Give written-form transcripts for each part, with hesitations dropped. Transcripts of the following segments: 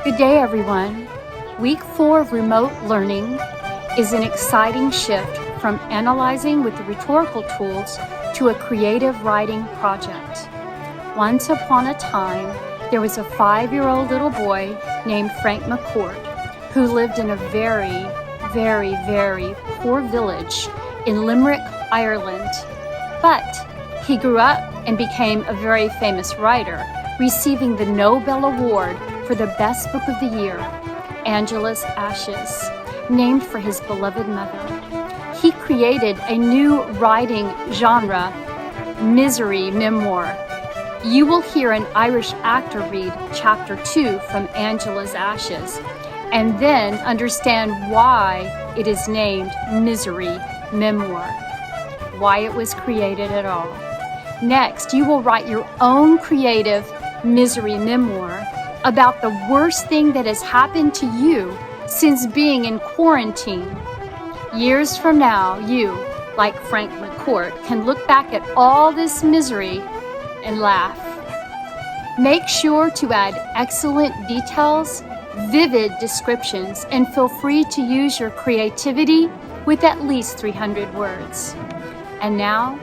Good day, everyone. Week 4 of remote learning is an exciting shift from analyzing with the rhetorical tools to a creative writing project. Once upon a time, there was a 5-year-old little boy named Frank McCourt who lived in a very, very, very poor village in Limerick, Ireland. But he grew up and became a very famous writer, receiving the Nobel Award for the best book of the year, Angela's Ashes, named for his beloved mother. He created a new writing genre, misery memoir. You will hear an Irish actor read chapter 2 from Angela's Ashes, and then understand why it is named misery memoir, why it was created at all. Next, you will write your own creative misery memoir about the worst thing that has happened to you since being in quarantine. Years from now, you, like Frank McCourt, can look back at all this misery and laugh. Make sure to add excellent details, vivid descriptions, and feel free to use your creativity with at least 300 words. And now,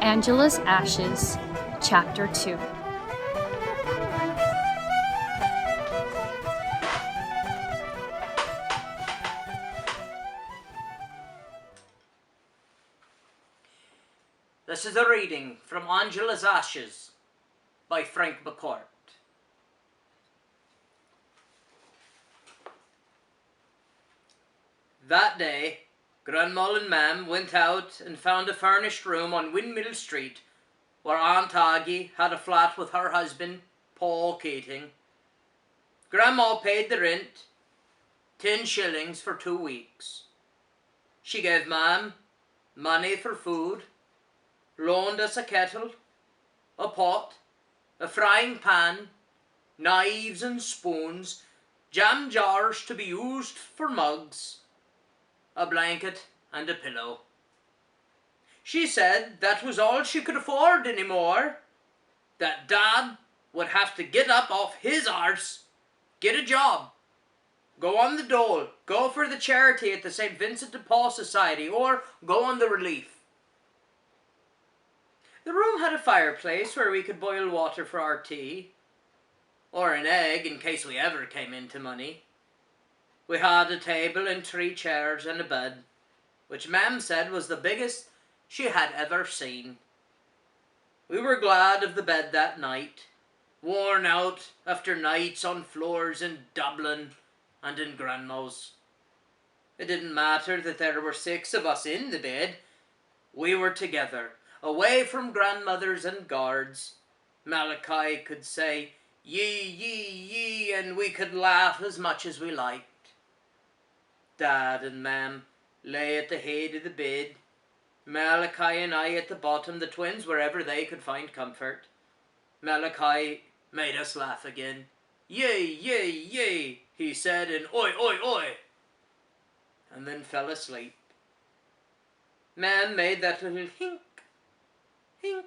Angela's Ashes, Chapter 2. This is a reading from Angela's Ashes by Frank McCourt. That day, Grandma and Mam went out and found a furnished room on Windmill Street where Aunt Aggie had a flat with her husband, Paul Keating. Grandma paid the rent, 10 shillings for 2 weeks. She gave Mam money for food, loaned us a kettle, a pot, a frying pan, knives and spoons, jam jars to be used for mugs, a blanket and a pillow. She said that was all she could afford anymore, that Dad would have to get up off his arse, get a job, go on the dole, go for the charity at the St. Vincent de Paul Society, or go on the relief. The room had a fireplace where we could boil water for our tea, or an egg in case we ever came into money. We had a table and 3 chairs and a bed, which Mam said was the biggest she had ever seen. We were glad of the bed that night, worn out after nights on floors in Dublin and in Grandma's. It didn't matter that there were 6 of us in the bed. We were together, away from grandmothers and guards. Malachi could say, "Yee, yee, yee," and we could laugh as much as we liked. Dad and Mam lay at the head of the bed, Malachi and I at the bottom, the twins wherever they could find comfort. Malachi made us laugh again. "Yay, yay, yay," he said, and "Oi, oi, oi," and then fell asleep. Mam made that little hink, hink,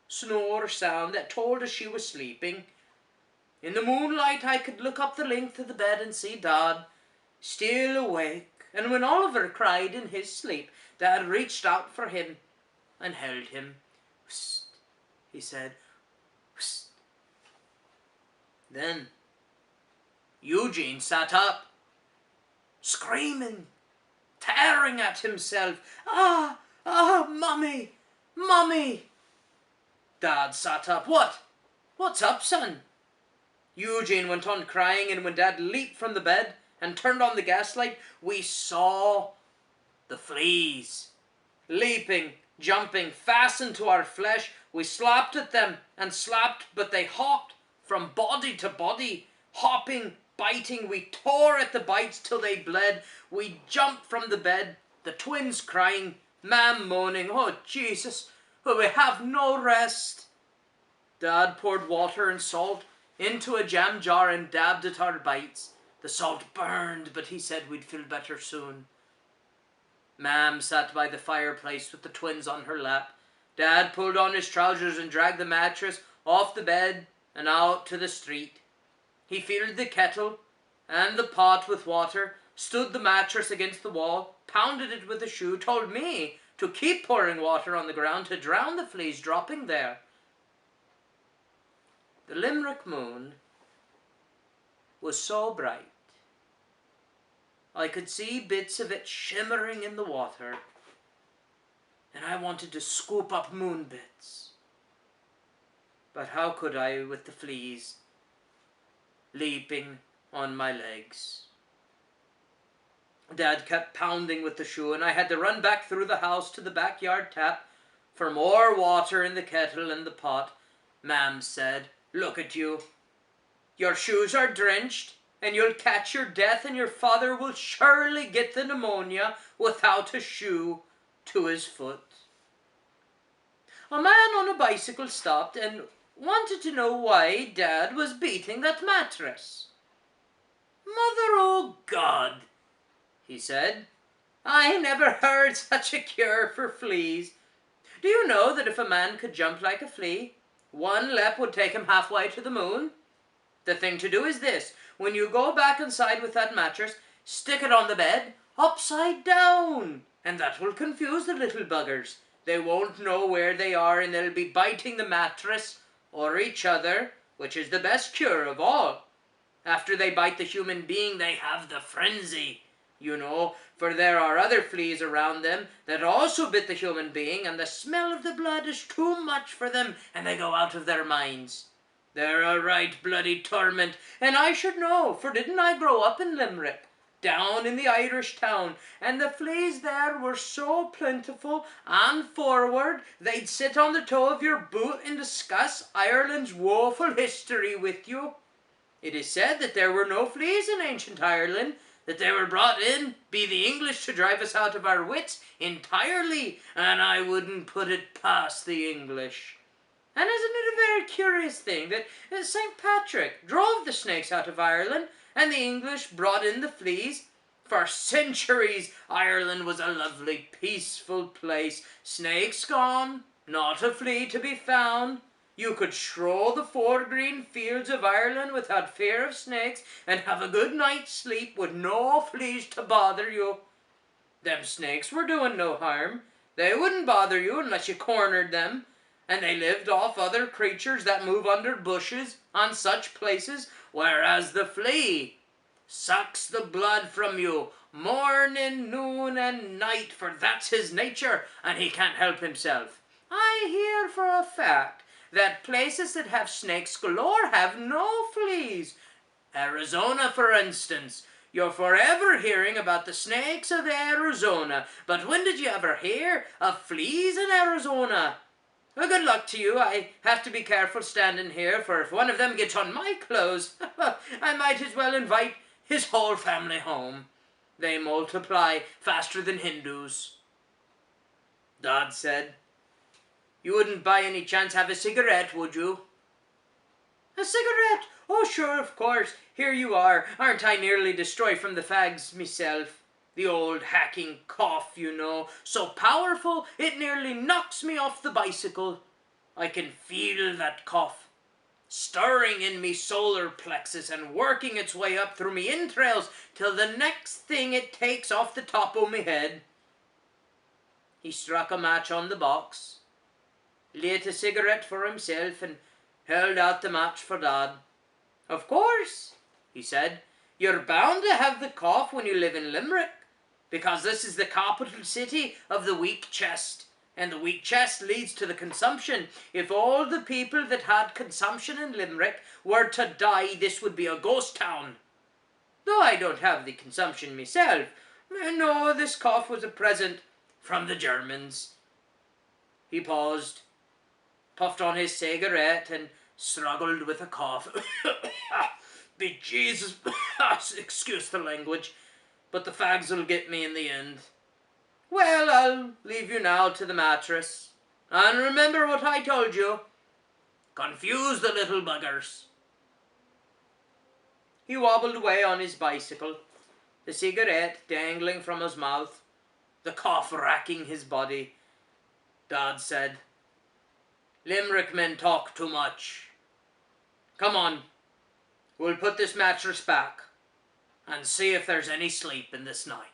snore sound that told us she was sleeping. In the moonlight I could look up the length of the bed and see Dad still awake, and when Oliver cried in his sleep, Dad reached out for him and held him. "Whoost," he said, "whoost." Then Eugene sat up, screaming, tearing at himself. "Ah, Mummy, Mummy." Dad sat up. What's up, son?" Eugene went on crying, and when Dad leaped from the bed and turned on the gaslight, we saw the fleas. Leaping, jumping, fastened to our flesh, we slapped at them and slapped, but they hopped from body to body, hopping, biting. We tore at the bites till they bled. We jumped from the bed, the twins crying, Mam moaning, "Oh, Jesus, we have no rest." Dad poured water and salt into a jam jar and dabbed at our bites. The salt burned, but he said we'd feel better soon. Mam sat by the fireplace with the twins on her lap. Dad pulled on his trousers and dragged the mattress off the bed and out to the street. He filled the kettle and the pot with water, stood the mattress against the wall, pounded it with a shoe, told me to keep pouring water on the ground to drown the fleas dropping there. The Limerick moon was so bright, I could see bits of it shimmering in the water, and I wanted to scoop up moon bits. But how could I with the fleas leaping on my legs? Dad kept pounding with the shoe, and I had to run back through the house to the backyard tap for more water in the kettle and the pot. Mam said, "Look at you. Your shoes are drenched, and you'll catch your death, and your father will surely get the pneumonia without a shoe to his foot." A man on a bicycle stopped and wanted to know why Dad was beating that mattress. "Mother o' God," he said, "I never heard such a cure for fleas. Do you know that if a man could jump like a flea, one leap would take him halfway to the moon? The thing to do is this: when you go back inside with that mattress, stick it on the bed upside down, and that will confuse the little buggers. They won't know where they are, and they'll be biting the mattress or each other, which is the best cure of all. After they bite the human being, they have the frenzy, you know, for there are other fleas around them that also bit the human being, and the smell of the blood is too much for them, and they go out of their minds. They're a right bloody torment, and I should know, for didn't I grow up in Limerick, down in the Irish town, and the fleas there were so plentiful and forward they'd sit on the toe of your boot and discuss Ireland's woeful history with you. It is said that there were no fleas in ancient Ireland, that they were brought in by the English to drive us out of our wits entirely, and I wouldn't put it past the English. And isn't it a very curious thing that St. Patrick drove the snakes out of Ireland and the English brought in the fleas? For centuries Ireland was a lovely, peaceful place. Snakes gone, not a flea to be found. You could stroll the 4 green fields of Ireland without fear of snakes and have a good night's sleep with no fleas to bother you. Them snakes were doing no harm. They wouldn't bother you unless you cornered them. And they lived off other creatures that move under bushes on such places, whereas the flea sucks the blood from you morning, noon, and night, for that's his nature, and he can't help himself. I hear for a fact that places that have snakes galore have no fleas. Arizona, for instance. You're forever hearing about the snakes of Arizona, but when did you ever hear of fleas in Arizona? Well, good luck to you. I have to be careful standing here, for if one of them gets on my clothes, I might as well invite his whole family home. They multiply faster than Hindus. Dad said, "You wouldn't by any chance have a cigarette, would you?" "A cigarette? Oh, sure, of course. Here you are. Aren't I nearly destroyed from the fags myself? The old hacking cough, you know, so powerful it nearly knocks me off the bicycle. I can feel that cough stirring in me solar plexus and working its way up through me entrails till the next thing it takes off the top o' me head." He struck a match on the box, lit a cigarette for himself, and held out the match for Dad. "Of course," he said, "you're bound to have the cough when you live in Limerick, because this is the capital city of the weak chest, and the weak chest leads to the consumption. If all the people that had consumption in Limerick were to die, this would be a ghost town. Though I don't have the consumption myself. No, this cough was a present from the Germans." He paused, puffed on his cigarette, and struggled with a cough. Be Jesus, excuse the language, but the fags will get me in the end. Well, I'll leave you now to the mattress. And remember what I told you. Confuse the little buggers. He wobbled away on his bicycle, the cigarette dangling from his mouth, the cough racking his body. Dad said, "Limerick men talk too much. Come on, We'll put this mattress back and see if there's any sleep in this night.